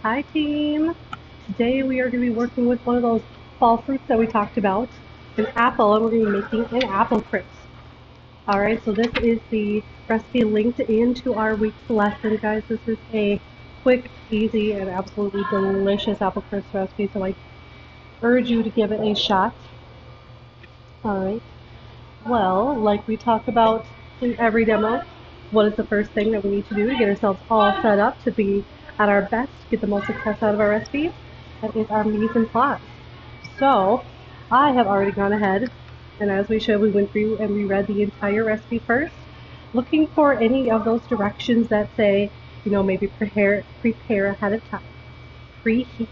Hi team! Today we are going to be working with one of those fall fruits that we talked about, an apple, and we're going to be making an apple crisp. Alright, so this is the recipe linked into our week's lesson, guys. This is a quick, easy, and absolutely delicious apple crisp recipe, so I urge you to give it a shot. Alright, well, like we talk about in every demo, what is the first thing that we need to do to get ourselves all set up to be at our best, get the most success out of our recipe? That is our mise en place. So, I have already gone ahead, and as we should, we went through and reread the entire recipe first, looking for any of those directions that say, maybe prepare ahead of time, preheat,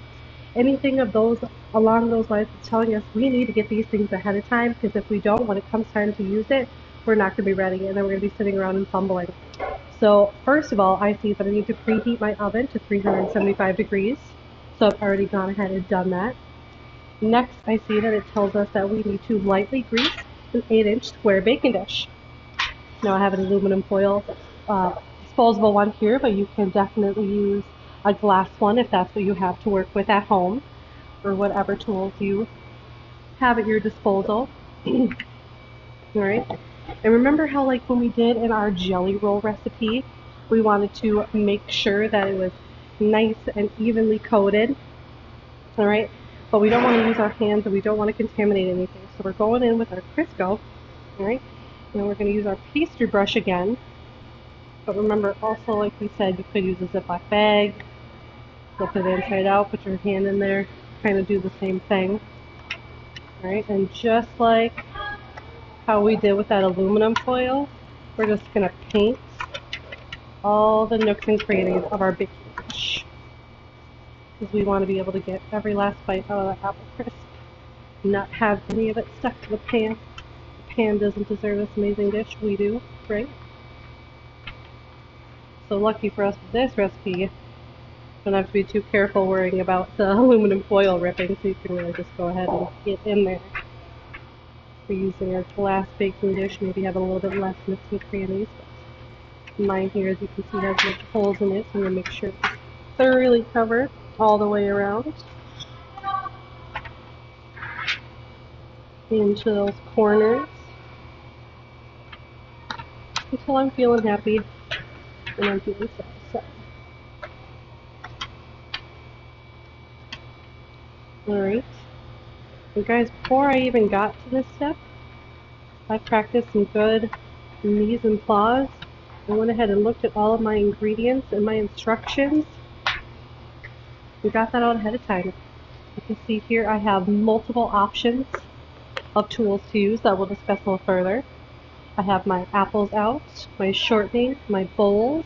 anything of those along those lines is telling us we need to get these things ahead of time, because if we don't, when it comes time to use it, we're not going to be ready, and then we're going to be sitting around and fumbling. So first of all, I see that I need to preheat my oven to 375 degrees. So I've already gone ahead and done that. Next, I see that it tells us that we need to lightly grease an 8-inch square baking dish. Now I have an aluminum foil disposable one here, but you can definitely use a glass one if that's what you have to work with at home, or whatever tools you have at your disposal. Alright, and remember how, like, when we did in our jelly roll recipe, we wanted to make sure that it was nice and evenly coated. Alright, but we don't want to use our hands and we don't want to contaminate anything. So we're going in with our Crisco. Alright, and we're going to use our pastry brush again. But remember also, like we said, you could use a Ziploc bag, flip it inside out, put your hand in there, kind of do the same thing. Alright, and just like how we did with that aluminum foil, we're just going to paint all the nooks and crannies of our baking dish, because we want to be able to get every last bite out of that apple crisp, not have any of it stuck to the pan. The pan doesn't deserve this amazing dish, we do, right? So lucky for us with this recipe, don't have to be too careful worrying about the aluminum foil ripping, so you can really just go ahead and get in there. We're using our glass baking dish, maybe have a little bit less nooks and crannies. But mine here, as you can see, has much holes in it, so I'm going to make sure it's thoroughly covered all the way around into those corners until I'm feeling happy and I'm feeling satisfied. Alright. And guys, before I even got to this step, I practiced some good mise en place. I went ahead and looked at all of my ingredients and my instructions. We got that out ahead of time. You can see here I have multiple options of tools to use that we'll discuss a little further. I have my apples out, my shortening, my bowls.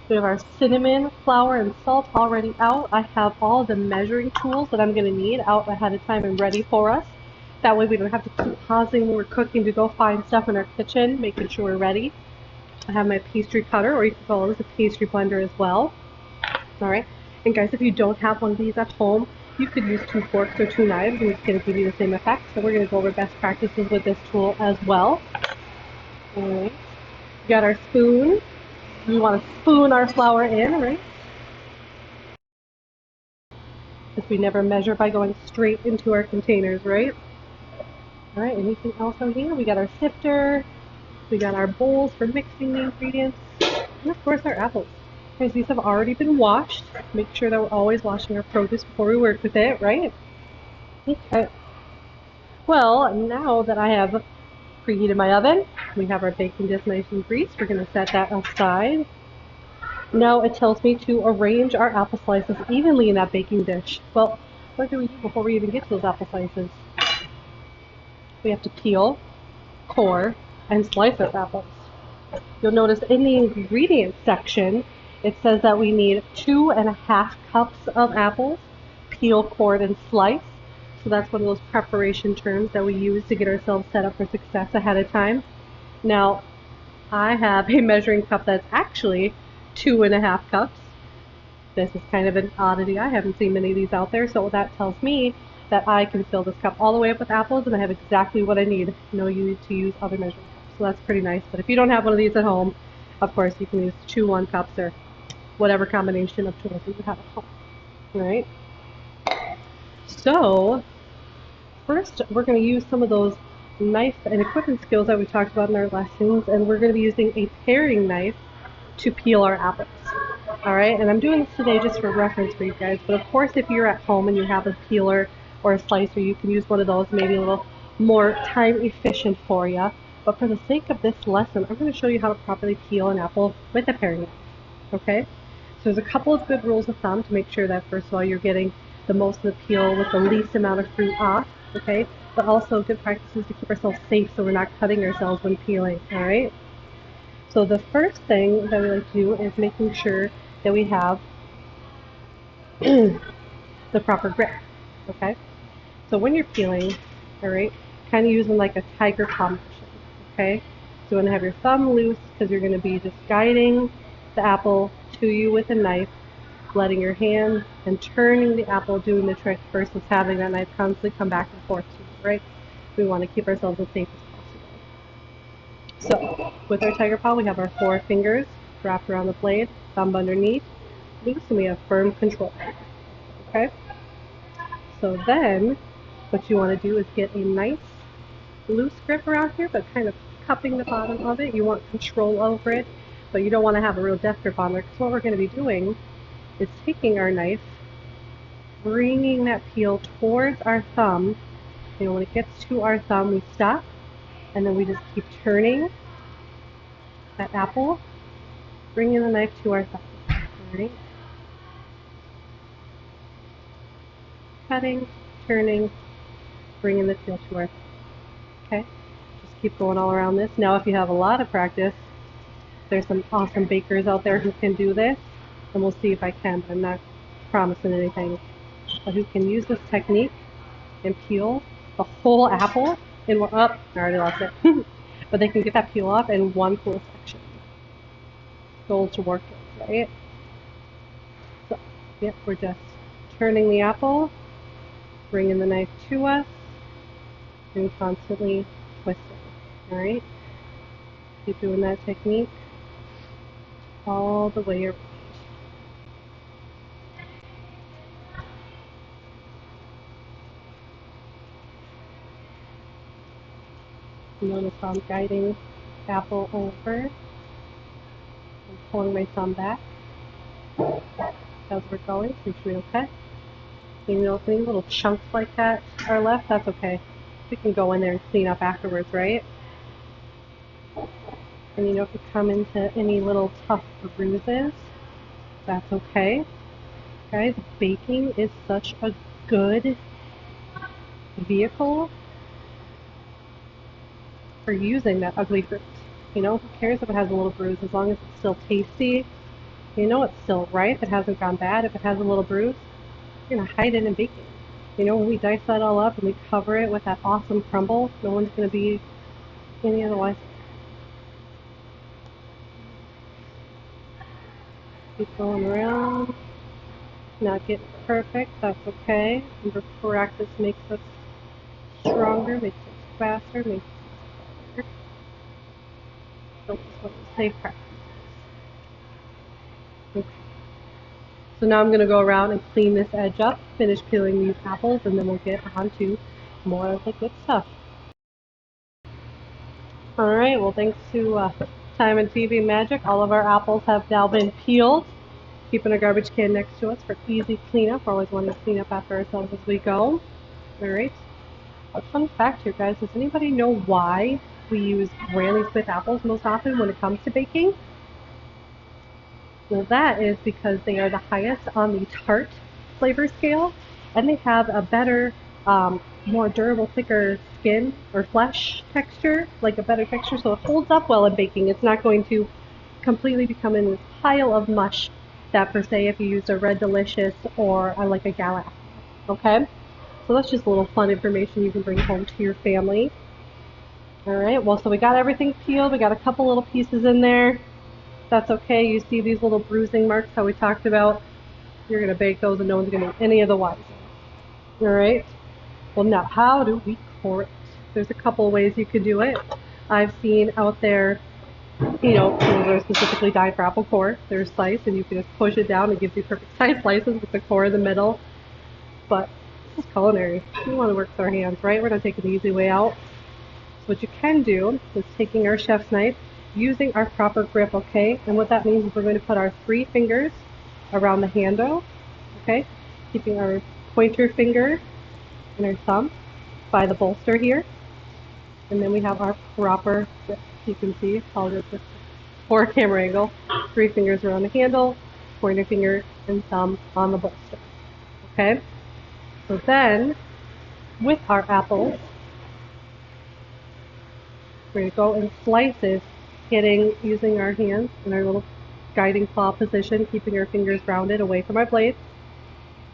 We have our cinnamon, flour, and salt already out. I have all the measuring tools that I'm going to need out ahead of time and ready for us. That way we don't have to keep pausing when we're cooking to go find stuff in our kitchen, making sure we're ready. I have my pastry cutter, or you can call it a pastry blender as well. Alright, and guys, if you don't have one of these at home, you could use 2 forks or 2 knives, and it's going to give you the same effect. So we're going to go over best practices with this tool as well. Alright, we got our spoon. We want to spoon our flour in, right? Because we never measure by going straight into our containers, right? Alright, anything else on here? We got our sifter. We got our bowls for mixing the ingredients. And of course our apples. Guys, these have already been washed. Make sure that we're always washing our produce before we work with it, right? Okay. Well, now that I have preheated my oven, we have our baking dish nice and greased. We're going to set that aside. Now it tells me to arrange our apple slices evenly in that baking dish. Well, what do we do before we even get to those apple slices? We have to peel, core, and slice our apples. You'll notice in the ingredients section, it says that we need 2.5 cups of apples, peel, core, and slice. So that's one of those preparation terms that we use to get ourselves set up for success ahead of time. Now, I have a measuring cup that's actually 2.5 cups. This is kind of an oddity. I haven't seen many of these out there, so that tells me that I can fill this cup all the way up with apples, and I have exactly what I need. No need to use other measuring cups, so that's pretty nice. But if you don't have one of these at home, of course, you can use 2 1 cups or whatever combination of tools that you have at home. All right. So first, we're going to use some of those knife and equipment skills that we talked about in our lessons, and we're going to be using a paring knife to peel our apples. All right, and I'm doing this today just for reference for you guys, but of course if you're at home and you have a peeler or a slicer, you can use one of those, maybe a little more time efficient for you. But for the sake of this lesson, I'm going to show you how to properly peel an apple with a paring knife. Okay, so there's a couple of good rules of thumb to make sure that first of all you're getting the most of the peel with the least amount of fruit off, okay? But also good practices to keep ourselves safe so we're not cutting ourselves when peeling, all right? So the first thing that we like to do is making sure that we have the proper grip, okay? So when you're peeling, all right, kind of using like a tiger paw motion, okay? So you want to have your thumb loose because you're going to be just guiding the apple to you with a knife, letting your hand and turning the apple, doing the trick versus having that knife constantly come back and forth to you, right? We want to keep ourselves as safe as possible. So with our tiger paw, we have our 4 fingers wrapped around the blade, thumb underneath, loose, and we have firm control. Okay? So then what you want to do is get a nice loose grip around here, but kind of cupping the bottom of it. You want control over it, but you don't want to have a real death grip on there, because what we're going to be doing is taking our knife, bringing that peel towards our thumb. You know, when it gets to our thumb, we stop, and then we just keep turning that apple, bringing the knife to our thumb. All right? Cutting, turning, bringing the peel to our thumb. Okay? Just keep going all around this. Now, if you have a lot of practice, there's some awesome bakers out there who can do this, and we'll see if I can, but I'm not promising anything. But who can use this technique and peel the whole apple in one, oh, I already lost it. But they can get that peel off in one full section. Gold to work with, right? So, yep, we're just turning the apple, bringing the knife to us, and constantly twisting. All right? Keep doing that technique all the way around. Notice how I'm guiding the apple over and pulling my thumb back as we're going, so we don't cut. You know, if any little chunks like that are left, that's okay. We can go in there and clean up afterwards, right? And you know, if you come into any little tough bruises, that's okay. Guys, baking is such a good vehicle for using that ugly fruit. You know, who cares if it has a little bruise as long as it's still tasty? You know it's still right if it hasn't gone bad. If it has a little bruise, you're gonna hide it in baking. You know, when we dice that all up and we cover it with that awesome crumble, no one's gonna be any otherwise. Keep going around. Not getting perfect, that's okay. Remember, practice makes us stronger, makes us faster, makes us better. Don't just want to say practice. Okay. So now I'm going to go around and clean this edge up, finish peeling these apples, and then we'll get on to more of the good stuff. Alright, well thanks to Time and TV Magic, all of our apples have now been peeled. Keeping a garbage can next to us for easy cleanup. We're always wanting to clean up after ourselves as we go. Alright. A fun fact here, guys. Does anybody know why we use Granny Smith apples most often when it comes to baking? Well, that is because they are the highest on the tart flavor scale, and they have a better, more durable, thicker skin or flesh texture, like a better texture, so it holds up well in baking. It's not going to completely become in this pile of mush that, per se, if you use a Red Delicious or like a Gala apple. Okay? So that's just a little fun information you can bring home to your family. Alright, well, so we got everything peeled. We got a couple little pieces in there. That's okay. You see these little bruising marks, how we talked about? You're going to bake those and no one's going to be any of the wiser. Alright? Well, now, how do we core it? There's a couple ways you could do it. I've seen out there You know, those are specifically dyed for apple core. They're sliced, and you can just push it down. It gives you perfect size slices with the core in the middle. But this is culinary. We want to work with our hands, right? We're not taking the easy way out. So what you can do is taking our chef's knife, using our proper grip, okay? And what that means is we're going to put our 3 fingers around the handle, okay? Keeping our pointer finger and our thumb by the bolster here. And then we have our proper grip. You can see, I'll just for camera angle, 3 fingers around the handle, pointer finger and thumb on the bolster. Okay? So then, with our apples, we're going to go in slices, using our hands in our little guiding claw position, keeping our fingers rounded away from our blades.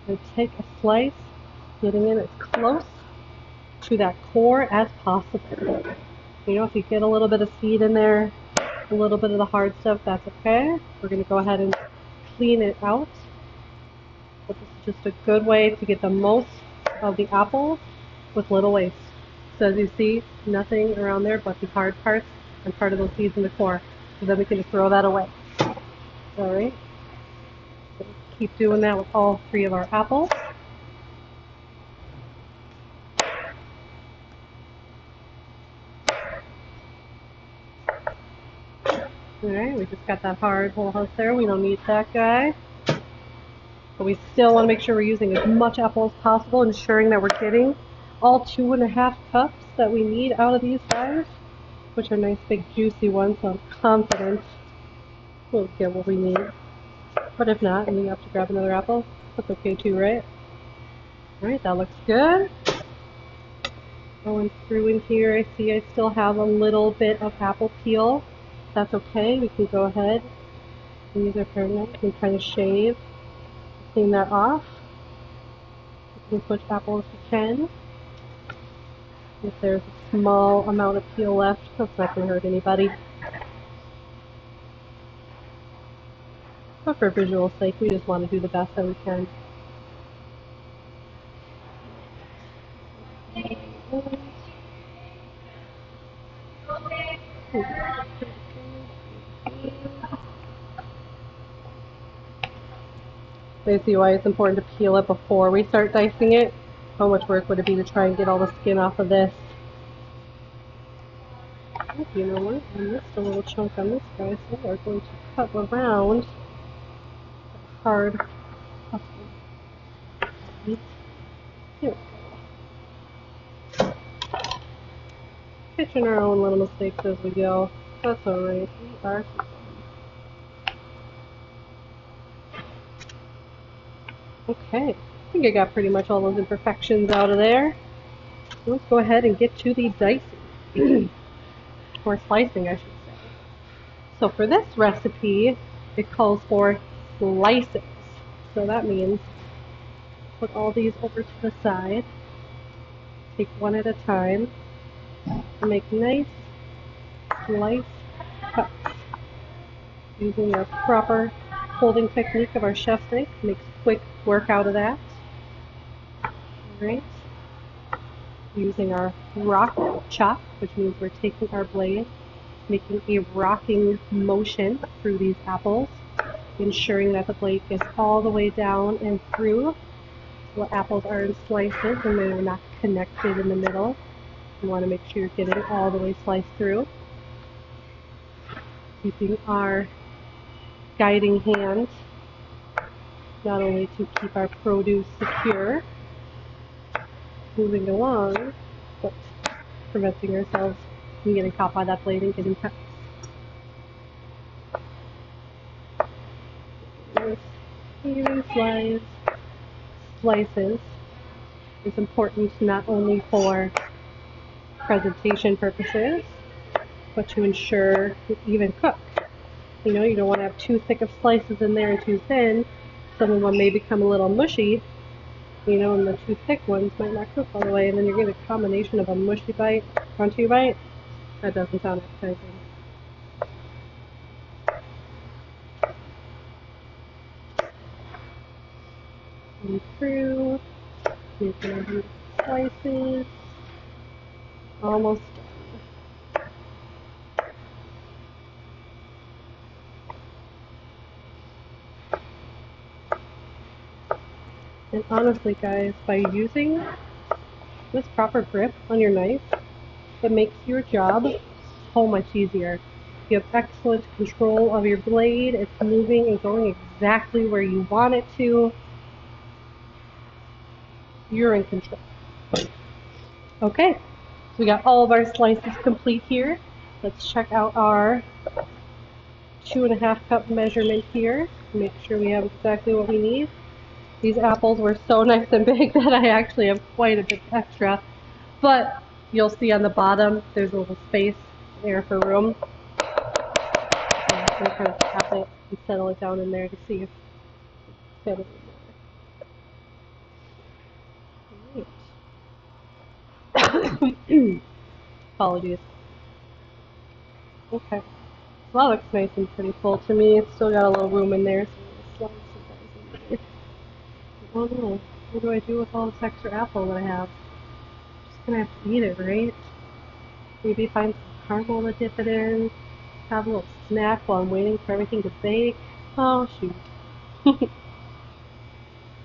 And take a slice, getting in as close to that core as possible. You know, if you get a little bit of seed in there, a little bit of the hard stuff, that's okay. We're going to go ahead and clean it out. But this is just a good way to get the most of the apples with little waste. So as you see, nothing around there but the hard parts and part of those seeds in the core. So then we can just throw that away. Alright. So keep doing that with all 3 of our apples. Alright, we just got that hard whole house there. We don't need that guy. But we still want to make sure we're using as much apple as possible, ensuring that we're getting all 2.5 cups that we need out of these guys, which are nice big juicy ones, so I'm confident we'll get what we need. But if not, and we have to grab another apple, that's okay too, right? Alright, that looks good. Going through in here, I see I still have a little bit of apple peel. That's okay, we can go ahead and use our paring knife and kind of shave, clean that off. As much apple as we can. If there's a small amount of peel left, that's not going to hurt anybody. But for visual sake, we just want to do the best that we can. I see why it's important to peel it before we start dicing it. How much work would it be to try and get all the skin off of this? Oh, you know what? I missed a little chunk on this guy, so we're going to cut around the hard meat. Here we go. Catching our own little mistakes as we go. That's alright. We are. Okay, I think I got pretty much all those imperfections out of there. Let's go ahead and get to the dicing. Or slicing, I should say. So for this recipe, it calls for slices. So that means put all these over to the side. Take one at a time. And make nice slice cuts. Using our proper holding technique of our chef's knife makes quick work out of that. Alright. Using our rock chop, which means we're taking our blade, making a rocking motion through these apples, ensuring that the blade gets all the way down and through. So the apples are in slices and they're not connected in the middle. You want to make sure you're getting all the way sliced through. Keeping our guiding hand, not only to keep our produce secure, moving along, but preventing ourselves from getting caught by that blade and getting cut. Even slices is important not only for presentation purposes, but to ensure you even cook. You know, you don't want to have too thick of slices in there and too thin. Some of them may become a little mushy, you know, and the too thick ones might not cook all the way, and then you're getting a combination of a mushy bite, crunchy bite. That doesn't sound appetizing. And through, making slices, almost done. And honestly, guys, by using this proper grip on your knife, it makes your job so much easier. You have excellent control of your blade. It's moving and going exactly where you want it to. You're in control. Okay, so we got all of our slices complete here. Let's check out our 2.5 cup measurement here. Make sure we have exactly what we need. These apples were so nice and big that I actually have quite a bit extra. But you'll see on the bottom, there's a little space there for room. So I'm going to kind of tap it and settle it down in there to see if it's fit in there. Apologies. Okay. Well, that looks nice and pretty full to me. It's still got a little room in there, so I'm going to slide some guys in there. Oh no, what do I do with all this extra apple that I have? I'm just gonna have to eat it, right? Maybe find some caramel to dip it in. Have a little snack while I'm waiting for everything to bake. Oh shoot.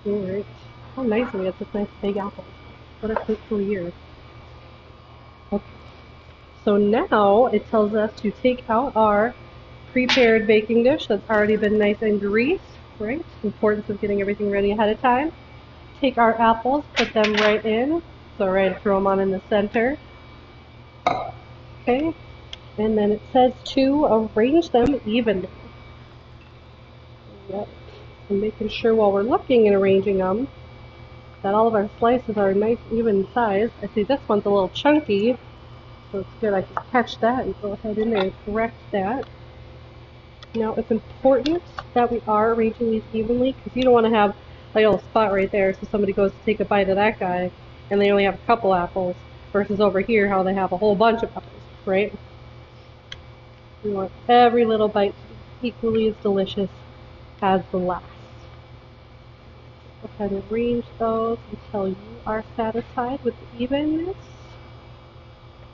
Alright. How nice we get this nice big apple. What a fruitful year. Okay. So now it tells us to take out our prepared baking dish that's already been nice and greased, right? Importance of getting everything ready ahead of time. Take our apples, put them right in. So right, throw them on in the center. Okay, and then it says to arrange them evenly. Yep. And making sure while we're looking and arranging them that all of our slices are nice even size. I see this one's a little chunky, so it's good I can catch that and go ahead in there and correct that. Now it's important that we are arranging these evenly because you don't want to have a little spot right there so somebody goes to take a bite of that guy and they only have a couple apples versus over here how they have a whole bunch of apples, right? We want every little bite to be equally as delicious as the last. Go ahead and arrange those until you are satisfied with the evenness.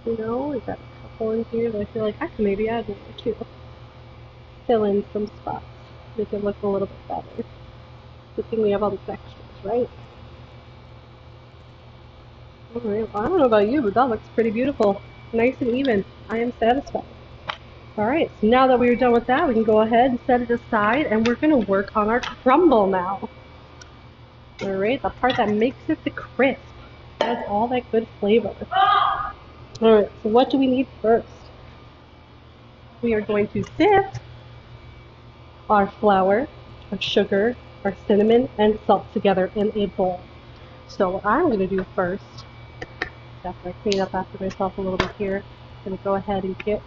You know, we've got a couple in here that I feel like I can maybe add more too. Fill in some spots, make it look a little bit better. Good thing we have all these extras, right? Alright, well, I don't know about you, but that looks pretty beautiful. Nice and even. I am satisfied. Alright, so now that we're done with that, we can go ahead and set it aside, and we're going to work on our crumble now. Alright, the part that makes it the crisp. That's all that good flavor. Alright, so what do we need first? We are going to sift our flour, our sugar, our cinnamon, and salt together in a bowl. So what I'm going to do first, after I clean up after myself a little bit here, I'm going to go ahead and get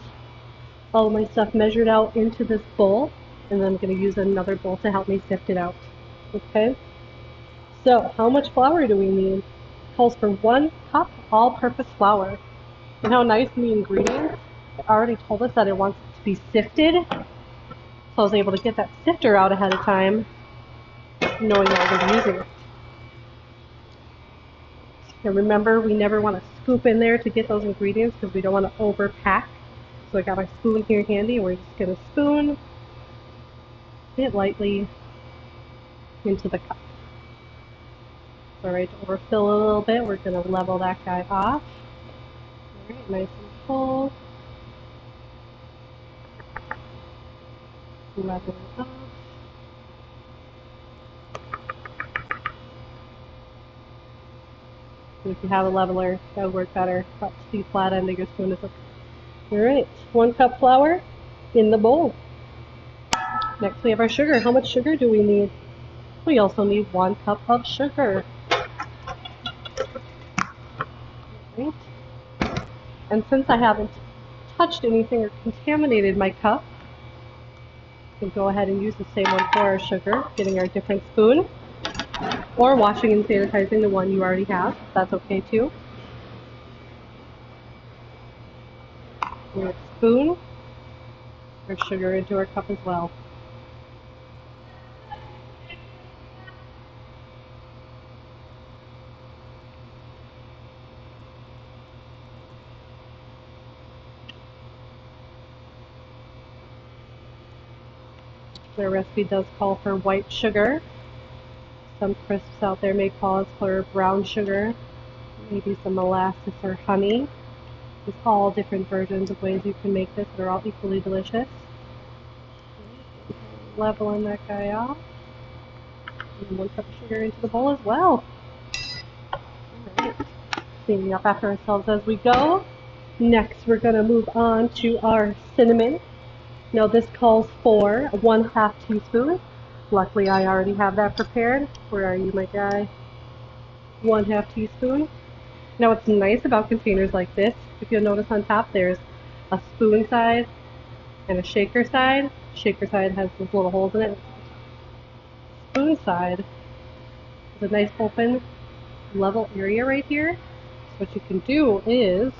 all of my stuff measured out into this bowl, and then I'm going to use another bowl to help me sift it out. Okay? So, how much flour do we need? It calls for 1 cup all-purpose flour. And how nice in the ingredients, it already told us that it wants it to be sifted. So I was able to get that sifter out ahead of time, knowing that I was using it. And remember, we never want to scoop in there to get those ingredients because we don't want to overpack. So I got my spoon here handy, and we're just going to spoon it lightly into the cup. Alright, to overfill a little bit, we're going to level that guy off. Alright, nice and full. Level it off. And if you have a leveler, that would work better. But the flat end of your spoon is okay. Alright, 1 cup flour in the bowl. Next we have our sugar. How much sugar do we need? We also need 1 cup of sugar. Right. And since I haven't touched anything or contaminated my cup, we can go ahead and use the same one for our sugar, getting our different spoon, or washing and sanitizing the one you already have. That's okay too. We're going to spoon our sugar into our cup as well. The recipe does call for white sugar, Some crisps out there may cause for brown sugar, maybe some molasses or honey. There's all different versions of ways you can make this that are all equally delicious. Leveling that guy off. And 1 cup of sugar into the bowl as well. Alright. Cleaning up after ourselves as we go. Next, we're going to move on to our cinnamon. Now this calls for 1/2 teaspoon. Luckily, I already have that prepared. Where are you, my guy? 1/2 teaspoon. Now what's nice about containers like this, if you'll notice on top there's a spoon side and a shaker side. Shaker side has those little holes in it. Spoon side is a nice open level area right here. So what you can do is,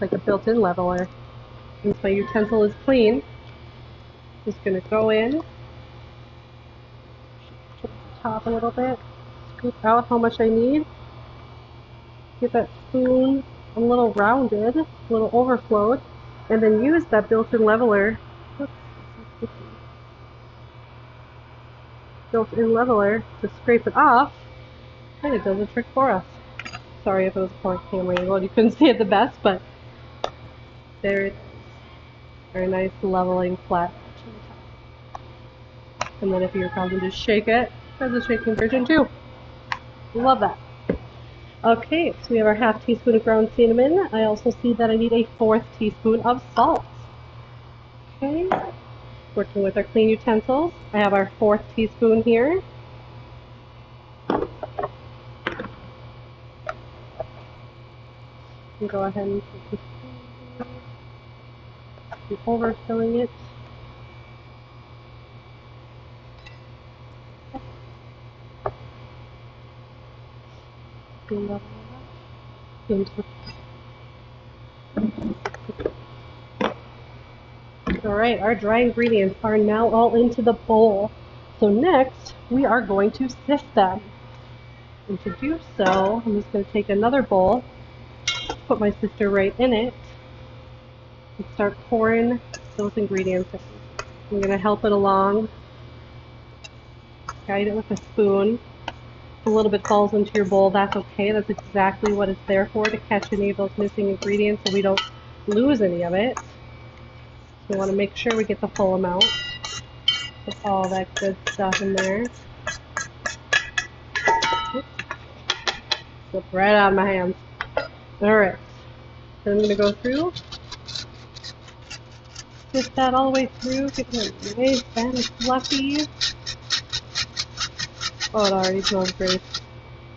like a built-in leveler, since my utensil is clean, just going to go in, to the top a little bit, scoop out how much I need, get that spoon a little rounded, a little overflowed, and then use that built-in leveler, to scrape it off, and it does the trick for us. Sorry if it was a poor camera angle, you couldn't see it the best, but there it is. Very nice leveling flat. And then if you're probably just shake it, there's a shaking version too. Love that. Okay, so we have our 1/2 teaspoon of ground cinnamon. I also see that I need a 1/4 teaspoon of salt. Okay, working with our clean utensils. I have our 1/4 teaspoon here. And go ahead and take this, overfilling it. Alright, our dry ingredients are now all into the bowl. So next, we are going to sift them. And to do so, I'm just going to take another bowl, put my sifter right in it, and start pouring those ingredients in. I'm going to help it along, guide it with a spoon. If a little bit falls into your bowl, that's okay. That's exactly what it's there for, to catch any of those missing ingredients so we don't lose any of it. We want to make sure we get the full amount of all that good stuff in there. Oops. Slipped right out of my hands. Alright, so I'm going to go through, sift that all the way through, get it nice and fluffy. Oh, it already smells great.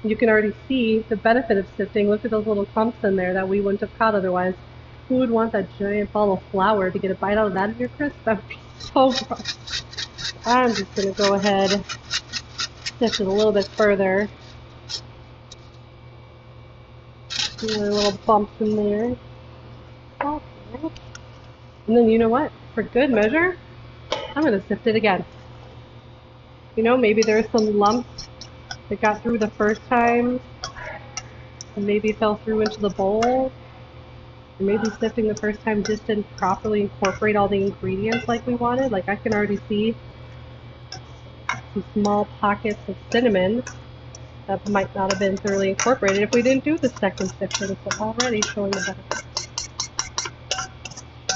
You can already see the benefit of sifting. Look at those little clumps in there that we wouldn't have caught otherwise. Who would want that giant ball of flour to get a bite out of that in your crisp? That would be so gross. I'm just going to go ahead, sift it a little bit further. See the little bumps in there. Okay. And then you know what? For good measure, I'm going to sift it again. You know, maybe there's some lumps that got through the first time and maybe fell through into the bowl. Or maybe sifting the first time just didn't properly incorporate all the ingredients like we wanted. Like I can already see some small pockets of cinnamon that might not have been thoroughly incorporated if we didn't do the second sifting. So already showing the benefits.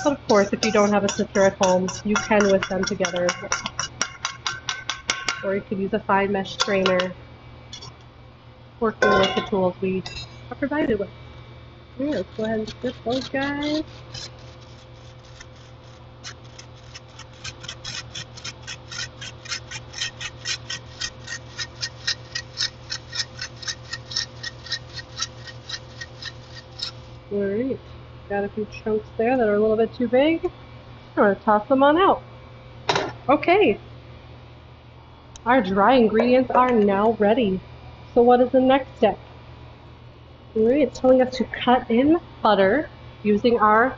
But of course, if you don't have a sifter at home, you can whisk them together as well. Or you could use a fine mesh strainer, working with the tools we are provided with. Yeah, let's go ahead and sift those guys. Alright, got a few chunks there that are a little bit too big. I'm going to toss them on out. Okay, our dry ingredients are now ready. So what is the next step? Alright, it's telling us to cut in butter using our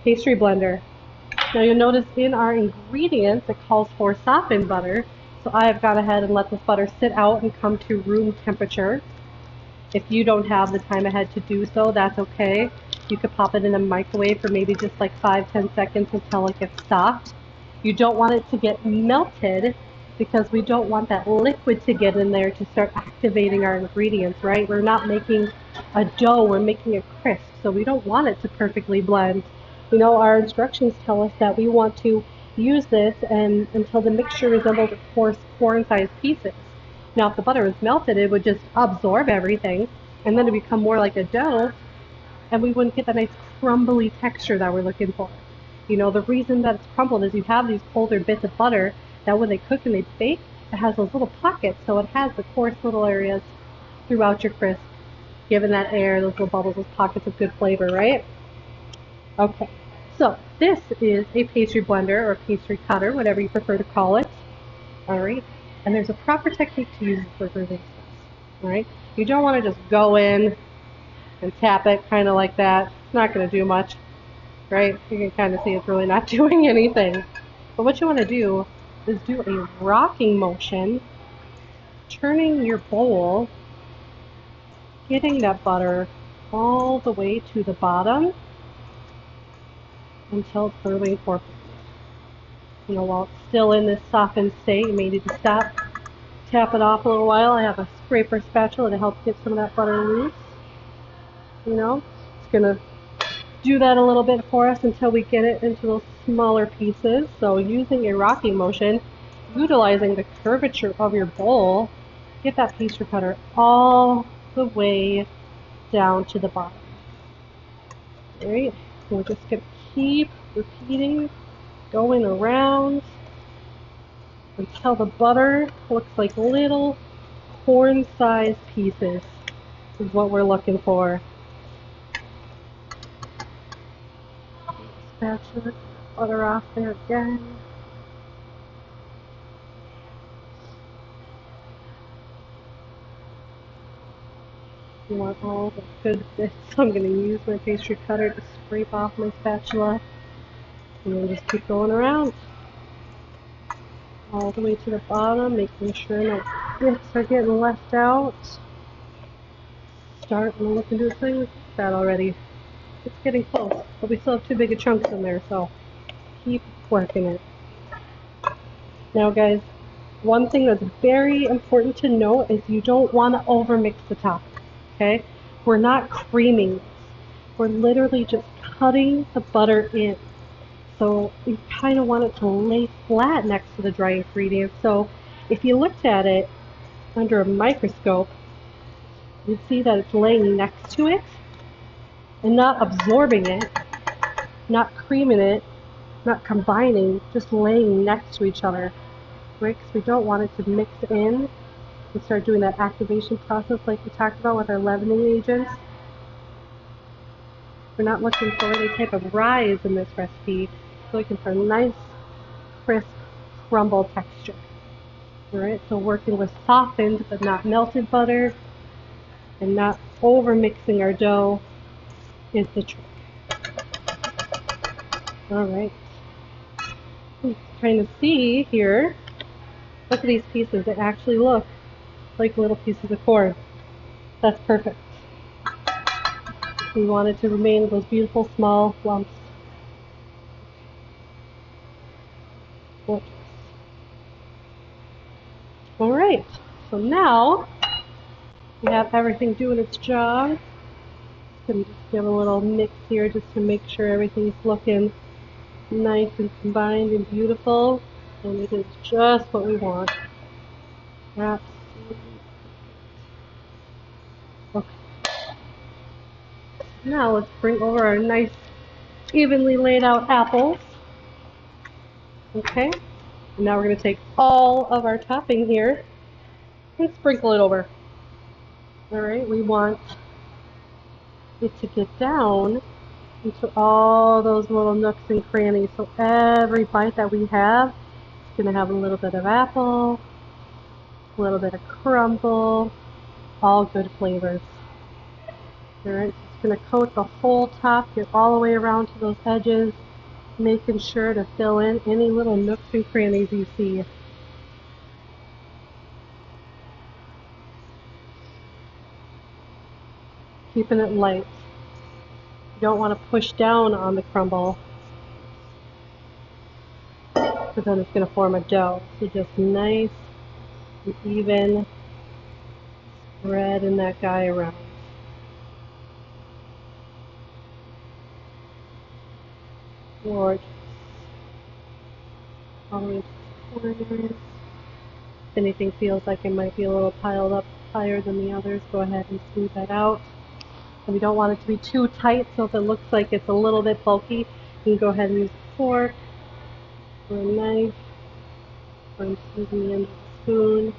pastry blender. Now you'll notice in our ingredients it calls for softened butter. So I have gone ahead and let this butter sit out and come to room temperature. If you don't have the time ahead to do so, that's okay. You could pop it in a microwave for maybe just like 5-10 seconds until it gets soft. You don't want it to get melted because we don't want that liquid to get in there to start activating our ingredients, right? We're not making a dough, we're making a crisp, so we don't want it to perfectly blend. You know, our instructions tell us that we want to use this and until the mixture resembles a coarse corn-sized pieces. Now, if the butter was melted, it would just absorb everything, and then it would become more like a dough, and we wouldn't get that nice crumbly texture that we're looking for. You know, the reason that it's crumbled is you have these colder bits of butter that when they cook and they bake, it has those little pockets, so it has the coarse little areas throughout your crisp, giving that air, those little bubbles, those pockets of good flavor, right? Okay, so this is a pastry blender or pastry cutter, whatever you prefer to call it. All right, and there's a proper technique to use for this. All right, you don't want to just go in and tap it kind of like that. It's not going to do much, right? You can kind of see it's really not doing anything. But what you want to do is do a rocking motion, turning your bowl, getting that butter all the way to the bottom until it's thoroughly incorporated. You know, while it's still in this softened state, you may need to stop, tap it off a little while. I have a scraper spatula to help get some of that butter loose. You know, it's going to do that a little bit for us until we get it into those smaller pieces. So using a rocking motion, utilizing the curvature of your bowl, get that pastry cutter all the way down to the bottom. All right, so we're just going to keep repeating, going around until the butter looks like little corn-sized pieces is what we're looking for. Spatula, butter off there again. You want all the good bits. So I'm going to use my pastry cutter to scrape off my spatula. And then just keep going around. All the way to the bottom, making sure no bits are getting left out. Starting to look into things like that already. It's getting close, but we still have too big of chunks in there, so keep working it. Now guys, one thing that's very important to note is you don't want to overmix the top, okay? We're not creaming this. We're literally just cutting the butter in. So you kind of want it to lay flat next to the dry ingredients. So if you looked at it under a microscope, you'd see that it's laying next to it and not absorbing it, not creaming it, not combining, just laying next to each other, right? Because we don't want it to mix in and start doing that activation process like we talked about with our leavening agents. We're not looking for any type of rise in this recipe. We're looking for a nice, crisp, crumble texture. Alright, so working with softened but not melted butter and not over mixing our dough is the trick. Alright. Trying to see here. Look at these pieces. They actually look like little pieces of corn. That's perfect. We want it to remain those beautiful small lumps. Alright, so now we have everything doing its job. Going to just give a little mix here just to make sure everything's looking nice and combined and beautiful. And it is just what we want. Absolutely. Okay. Now let's bring over our nice evenly laid out apples. Okay. And now we're going to take all of our topping here and sprinkle it over. Alright, we want it to get down into all those little nooks and crannies. So every bite that we have is going to have a little bit of apple, a little bit of crumble, all good flavors. Alright, so it's going to coat the whole top, get all the way around to those edges, making sure to fill in any little nooks and crannies you see. Keeping it light. You don't want to push down on the crumble. because then it's going to form a dough. So just nice and even spreading that guy around. Gorgeous. All the way to the corners. If anything feels like it might be a little piled up higher than the others, go ahead and smooth that out. And we don't want it to be too tight, so if it looks like it's a little bit bulky, you can go ahead and use a fork or a knife, or I'm using the end of the spoon,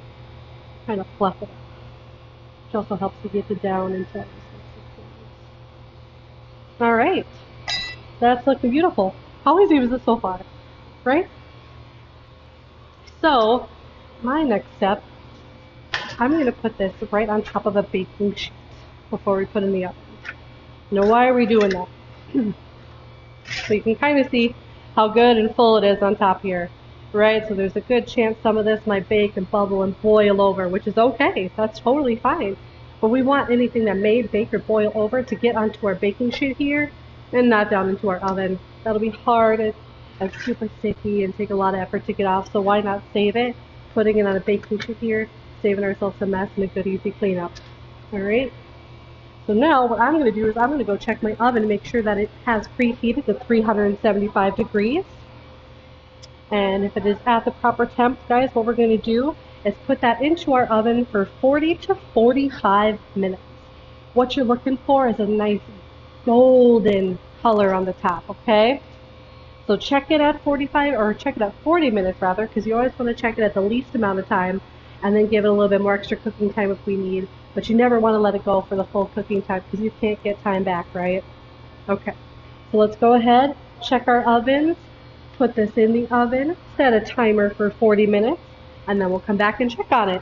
kind of fluff it up. Which also helps to get it down into those Alright, that's looking beautiful. How easy was this so far, right? So, my next step, I'm going to put this right on top of a baking sheet before we put it in the oven. Now, why are we doing that? So you can kind of see how good and full it is on top here, right? So there's a good chance some of this might bake and bubble and boil over, which is okay. That's totally fine. But we want anything that may bake or boil over to get onto our baking sheet here and not down into our oven. That'll be hard and super sticky and take a lot of effort to get off, so why not save it, putting it on a baking sheet here, saving ourselves a mess and a good easy cleanup. Alright? So now what I'm going to do is I'm going to go check my oven to make sure that it has preheated to 375 degrees. And if it is at the proper temp, guys, what we're going to do is put that into our oven for 40 to 45 minutes. What you're looking for is a nice golden color on the top, okay? So check it at 45, or check it at 40 minutes rather, because you always want to check it at the least amount of time, and then give it a little bit more extra cooking time if we need. But you never want to let it go for the full cooking time, because you can't get time back, right? Okay, so let's go ahead, check our ovens, put this in the oven, set a timer for 40 minutes, and then we'll come back and check on it.